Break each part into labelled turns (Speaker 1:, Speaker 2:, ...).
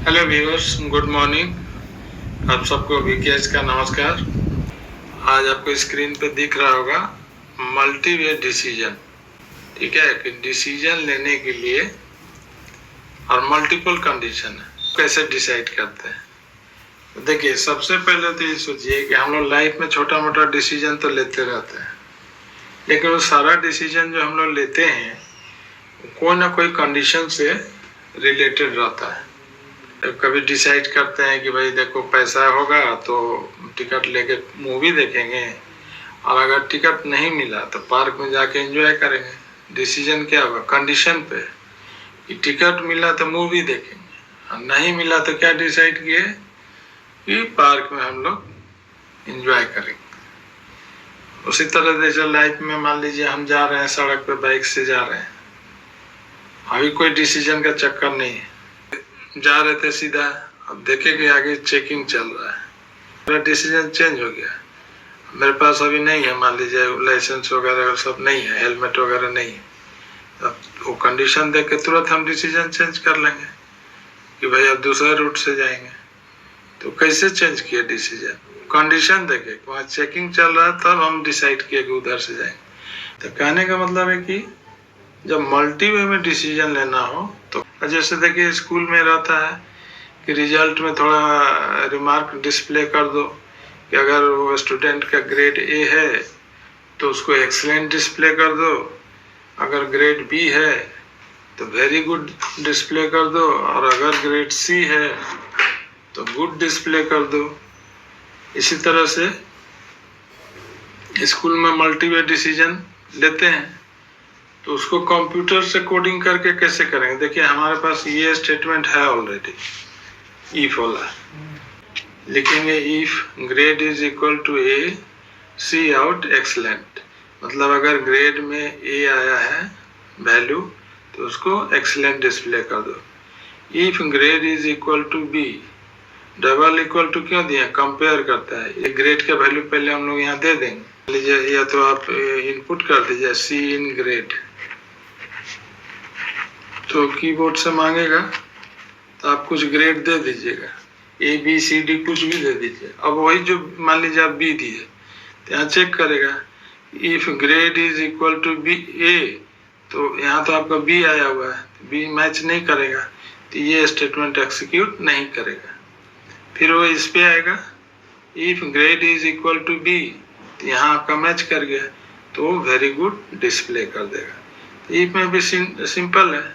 Speaker 1: Hello viewers, good morning. आप सबको VKS का नमस्कार। आज आपको स्क्रीन पे दिख रहा होगा मल्टी वे डिसीजन। ठीक है कि डिसीजन लेने के लिए और मल्टीपल कंडीशन है, कैसे डिसाइड करते हैं। देखिए, सबसे पहले तो ये सोचिए कि हम लोग लाइफ में छोटा मोटा डिसीजन तो लेते रहते हैं, लेकिन वो सारा डिसीजन जो हम लोग लेते हैं कोई ना कोई कंडीशन से रिलेटेड रहता है। कभी डिसाइड करते हैं कि भाई देखो पैसा होगा तो टिकट लेके मूवी देखेंगे, और अगर टिकट नहीं मिला तो पार्क में जाके एंजॉय करेंगे। डिसीजन क्या होगा? कंडीशन पे कि टिकट मिला तो मूवी देखेंगे, और नहीं मिला तो क्या डिसाइड किए कि पार्क में हम लोग एंजॉय करेंगे। उसी तरह जैसे लाइफ में मान लीजिए हम जा रहे हैं सड़क पे, बाइक से जा रहे हैं, अभी कोई डिसीजन का चक्कर नहीं है, जा रहे थे सीधा, अब देखे कि आगे चेकिंग चल रहा है, मेरा डिसीजन चेंज हो गया। मेरे पास अभी नहीं है, मान लीजिए लाइसेंस वगैरह सब नहीं है, हेलमेट वगैरह नहीं है, अब वो कंडीशन देख के तुरंत हम डिसीजन चेंज कर लेंगे कि भाई अब दूसरे रूट से जाएंगे। तो कैसे चेंज किया डिसीजन? कंडीशन देखे, वहाँ चेकिंग चल रहा है तब हम डिसाइड किए कि उधर से जाएंगे। तो कहने का मतलब है कि जब मल्टी वे में डिसीजन लेना हो तो जैसे देखिए स्कूल में रहता है कि रिजल्ट में थोड़ा रिमार्क डिस्प्ले कर दो कि अगर वो स्टूडेंट का ग्रेड ए है तो उसको एक्सीलेंट डिस्प्ले कर दो, अगर ग्रेड बी है तो वेरी गुड डिस्प्ले कर दो, और अगर ग्रेड सी है तो गुड डिस्प्ले कर दो। इसी तरह से स्कूल में मल्टी वे डिसीजन लेते हैं तो उसको कंप्यूटर से कोडिंग करके कैसे करेंगे? देखिए हमारे पास ये स्टेटमेंट है ऑलरेडी, इफ वाला। लिखेंगे if grade is equal to A, cout excellent, मतलब अगर ग्रेड में ए आया है वैल्यू तो उसको एक्सलेंट डिस्प्ले कर दो। If grade is equal to B, double equal to क्यों दिया? कंपेयर करता है, ये ग्रेड का वैल्यू पहले हम लोग यहाँ दे देंगे। लीजिए या तो आप इनपुट कर दीजिए सी इन ग्रेड, तो कीबोर्ड से मांगेगा तो आप कुछ ग्रेड दे दीजिएगा, ए बी सी डी कुछ भी दे दीजिए। अब वही जो मान लीजिए आप बी दिए तो यहाँ चेक करेगा if grade is equal to B A, तो यहाँ तो आपका बी आया हुआ है, बी मैच नहीं करेगा तो ये स्टेटमेंट एक्सिक्यूट नहीं करेगा। फिर वो इस पे आएगा if grade is equal to B, तो यहाँ आपका मैच कर गया तो वेरी गुड डिस्प्ले कर देगा। तो इफ में भी सिंपल है,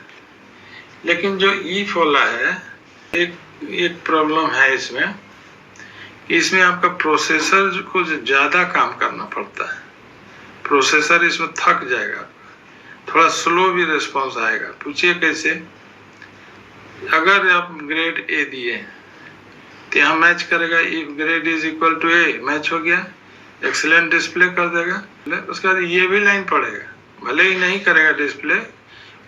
Speaker 1: लेकिन जो इफ वाला है एक प्रॉब्लम है इसमें कि इसमें आपका प्रोसेसर को ज्यादा काम करना पड़ता है। प्रोसेसर इसमें थक जाएगा, थोड़ा स्लो भी रिस्पॉन्स आएगा। पूछिए कैसे? अगर आप ग्रेड ए दिए तो यहाँ मैच करेगा, if grade is equal to A, match हो गया, एक्सीलेंट डिस्प्ले कर देगा। उसके बाद ये भी लाइन पड़ेगा, भले ही नहीं करेगा डिस्प्ले,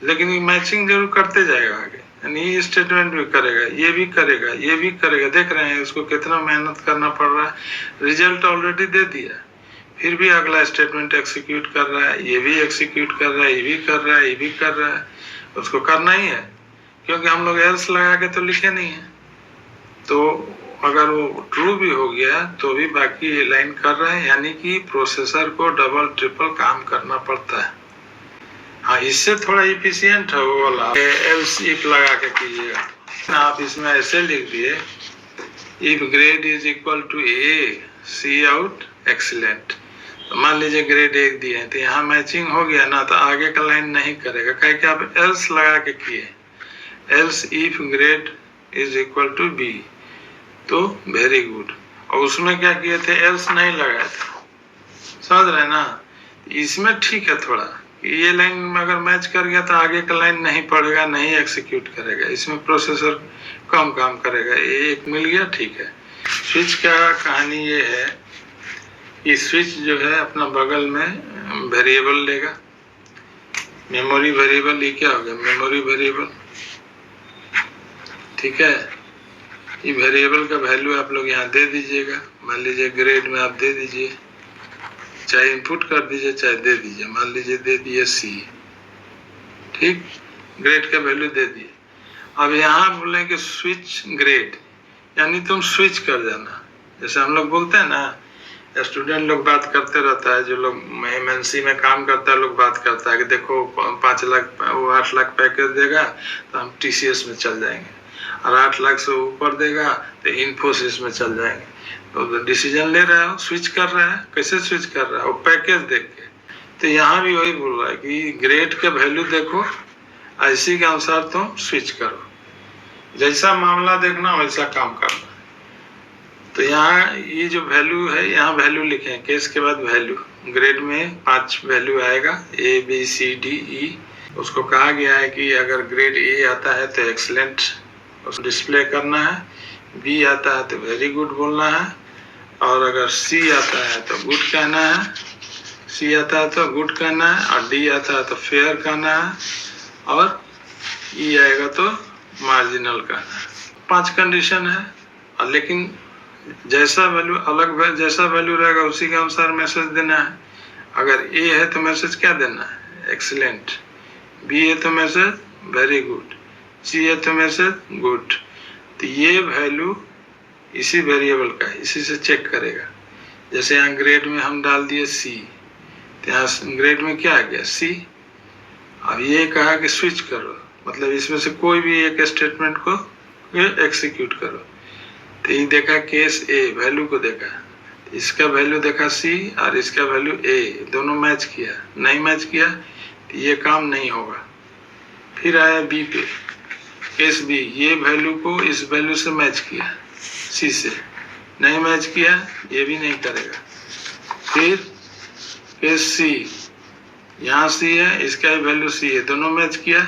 Speaker 1: लेकिन ये मैचिंग जरूर करते जाएगा आगे, यानी ये स्टेटमेंट भी करेगा, ये भी करेगा, ये भी करेगा। देख रहे हैं उसको कितना मेहनत करना पड़ रहा है, रिजल्ट ऑलरेडी दे दिया, फिर भी अगला स्टेटमेंट एक्सिक्यूट कर रहा है, ये भी एक्सिक्यूट कर रहा है, ये भी कर रहा है, ये भी कर रहा है। उसको करना ही है क्योंकि हम लोग एल्स लगा के तो लिखे नहीं है। तो अगर वो ट्रू भी हो गया तो भी बाकी लाइन कर रहे हैं, यानी कि प्रोसेसर को डबल ट्रिपल काम करना पड़ता है। हाँ, इससे थोड़ा इफिशियंट है वो वाला, एल्स इफ लगा के कीजिएगा। आप इसमें ऐसे लिख दिए if grade is equal to A, cout excellent. तो मान लीजिए ग्रेड 1 दिए तो यहाँ मैचिंग हो गया ना, तो आगे का लाइन नहीं करेगा, कहे कि आप एल्स लगा के किए, else if grade is equal to B, तो वेरी गुड। और उसमें क्या किए थे? एल्स नहीं लगाया था, समझ रहे ना? इसमें ठीक है थोड़ा, ये लाइन में अगर मैच कर गया तो आगे का लाइन नहीं पड़ेगा, नहीं एक्सिक्यूट करेगा, इसमें प्रोसेसर कम काम करेगा। ये एक मिल गया, ठीक है। स्विच का कहानी ये है कि स्विच जो है अपना बगल में वेरिएबल लेगा, मेमोरी वेरिएबल। ये क्या हो गया? मेमोरी वेरिएबल, ठीक है। ये वेरिएबल का वैल्यू आप लोग यहाँ दे दीजिएगा, मान लीजिए ग्रेड में आप दे दीजिए, चाहे इनपुट कर दीजिए चाहे दे दीजिए, मान लीजिए दे दिए सी, ठीक, ग्रेड का वैल्यू दे दिए। अब यहाँ बोले कि स्विच ग्रेड, यानी तुम स्विच कर जाना। जैसे हम लोग बोलते हैं ना, स्टूडेंट लोग बात करते रहता है, जो लोग एमएनसी में काम करता है लोग बात करता है कि देखो 5 लाख वो 8 लाख पैकेज देगा तो हम टीसीएस में चल जाएंगे, और 8 लाख से ऊपर देगा तो इन्फोसिस में चल जाएंगे। तो डिसीजन ले रहा है, स्विच कर रहा है। कैसे स्विच कर रहा है? वो पैकेज देख के। तो यहाँ भी वही बोल रहा है कि ग्रेड के वैल्यू देखो, इसी के अनुसार तुम स्विच करो, जैसा मामला देखना वैसा काम करना। तो यहाँ ये जो वैल्यू है, यहाँ वैल्यू लिखे हैं, केस के बाद वैल्यू। ग्रेड में 5 वैल्यू आएगा, A B C D E. उसको कहा गया है कि अगर ग्रेड ए आता है तो एक्सीलेंट उसको डिस्प्ले करना है, बी आता है तो वेरी गुड बोलना है, और अगर सी आता है तो गुड कहना है, सी आता है तो गुड कहना है, और डी आता है तो फेयर कहना है, और ई आएगा तो मार्जिनल कहना है। 5 कंडीशन है, और लेकिन जैसा वैल्यू अलग जैसा वैल्यू रहेगा उसी के अनुसार मैसेज देना है। अगर ए है तो मैसेज क्या देना है? एक्सीलेंट। बी है तो मैसेज वेरी गुड, सी है तो मैसेज गुड। तो ये वैल्यू इसी वेरिएबल का है, इसी से चेक करेगा। जैसे यहाँ ग्रेड में हम डाल दिए सी, तो यहाँ ग्रेड में क्या आ गया? सी। अब ये कहा कि स्विच करो, मतलब इसमें से कोई भी एक स्टेटमेंट को एग्जीक्यूट करो। तो ये देखा केस ए, वैल्यू को देखा, इसका वैल्यू देखा सी और इसका वैल्यू ए, दोनों मैच किया। नहीं मैच किया तो ये काम नहीं होगा। फिर आया बी पे, केस बी, ये वैल्यू को इस वैल्यू से मैच किया, सी से, नहीं मैच किया, ये भी नहीं करेगा। फिर केस सी, यहाँ सी है, इसका वैल्यू सी है, दोनों मैच किया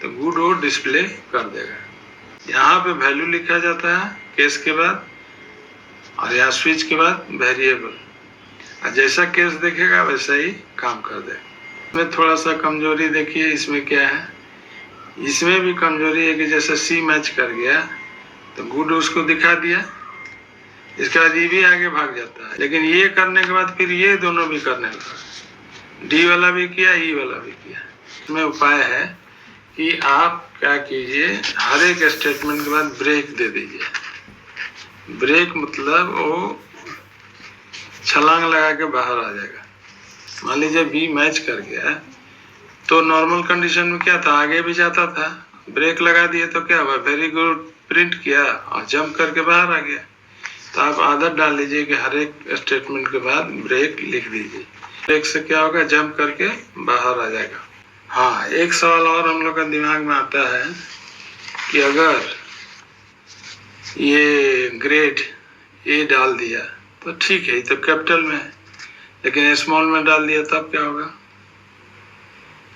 Speaker 1: तो गुड वो डिस्प्ले कर देगा। यहाँ पे वैल्यू लिखा जाता है केस के बाद, और यहाँ स्विच के बाद वेरिएबल, और जैसा केस देखेगा वैसा ही काम कर देगा। इसमें थोड़ा सा कमजोरी देखिए, इसमें क्या है, इसमें भी कमजोरी है कि जैसे सी मैच कर गया तो गुड उसको दिखा दिया, इसके बाद ये भी आगे भाग जाता है, लेकिन ये करने के बाद फिर ये दोनों भी करने लगा, डी वाला भी किया, ई वाला भी किया। इसमें उपाय है कि आप क्या कीजिए, हर एक स्टेटमेंट के बाद ब्रेक दे दीजिए। ब्रेक मतलब वो छलांग लगा के बाहर आ जाएगा। मान लीजिए बी मैच कर गया तो नॉर्मल कंडीशन में क्या था, आगे भी जाता था, ब्रेक लगा दिए तो क्या हुआ, वेरी गुड प्रिंट किया और जंप करके बाहर आ गया। तो आप आदत डाल लीजिए कि हर एक स्टेटमेंट के बाद ब्रेक लिख दीजिए। ब्रेक से क्या होगा, जंप करके बाहर आ जाएगा। हाँ, एक सवाल और हम लोग का दिमाग में आता है कि अगर ये ग्रेड ए डाल दिया तो ठीक है, तो कैपिटल में, लेकिन स्मॉल में डाल दिया तब क्या होगा?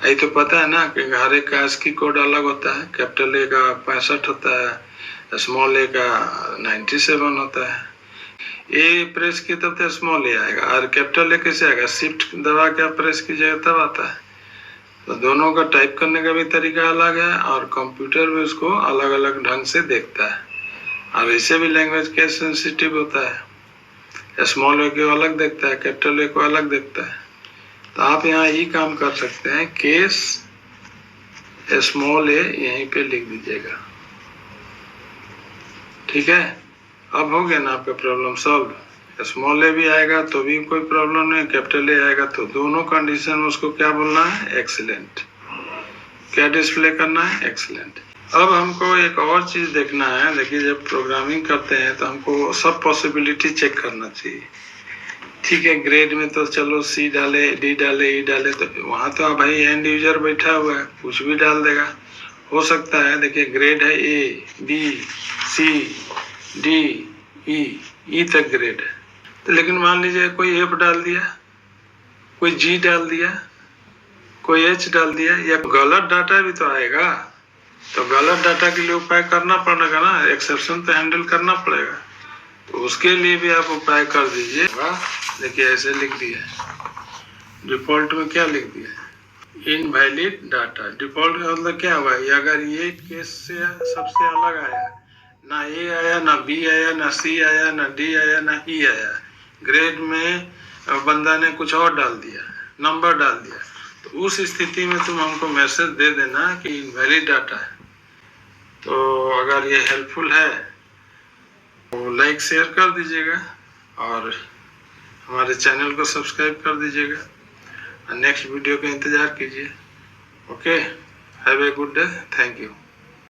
Speaker 1: यही तो पता है ना कि हर एक का ASCII कोड अलग होता है। कैपिटल ए का 65 होता है, स्मॉल ए का 97 होता है। ए प्रेस की तब तो स्मॉल ए आएगा, और कैपिटल ए कैसे आएगा? शिफ्ट दबा के प्रेस कीजिएगा तब आता है। तो दोनों का टाइप करने का भी तरीका अलग है, और कंप्यूटर भी उसको अलग अलग ढंग से देखता है। और वैसे भी लैंग्वेज केस सेंसिटिव होता है, स्मॉल ए को अलग देखता है, कैपिटल ए को अलग देखता है। तो आप यहाँ ये काम कर सकते हैं, केस स्मॉल ए यहीं पे लिख दीजिएगा। ठीक है, अब हो गया ना आपका प्रॉब्लम सॉल्व। स्मॉल ए भी आएगा तो भी कोई प्रॉब्लम नहीं, कैपिटल ए आएगा तो दोनों कंडीशन में उसको क्या बोलना है? एक्सीलेंट। क्या डिस्प्ले करना है? एक्सीलेंट। अब हमको एक और चीज देखना है। देखिए, जब प्रोग्रामिंग करते हैं तो हमको सब पॉसिबिलिटी चेक करना चाहिए। ठीक है, ग्रेड में तो चलो सी डाले, डी डाले, ई डाले, तो वहां तो भाई एंड यूजर बैठा हुआ है, कुछ भी डाल देगा। हो सकता है, देखिए ग्रेड है A B C D E तक ग्रेड है, तो लेकिन मान लीजिए कोई एफ डाल दिया, कोई जी डाल दिया, कोई एच डाल दिया, या गलत डाटा भी तो आएगा। तो गलत डाटा के लिए उपाय करना पड़ेगा ना, एक्सेप्शन तो हैंडल करना पड़ेगा। तो उसके लिए भी आप उपाय कर दीजिए। देखिए ऐसे लिख दिया, डिफॉल्ट में क्या लिख दिया? Invalid data. डिफॉल्ट का मतलब क्या हुआ? अगर ये केस से सबसे अलग आया, ना ए आया, ना बी आया, ना सी आया, ना डी आया, ना ई आया, ग्रेड में बंदा ने कुछ और डाल दिया, नंबर डाल दिया, तो उस स्थिति में तुम हमको मैसेज दे देना कि इनवैलिड डाटा है। तो अगर ये हेल्पफुल है तो लाइक शेयर कर दीजिएगा और हमारे चैनल को सब्सक्राइब कर दीजिएगा और नेक्स्ट वीडियो का इंतज़ार कीजिए। Okay, have a good day, thank you.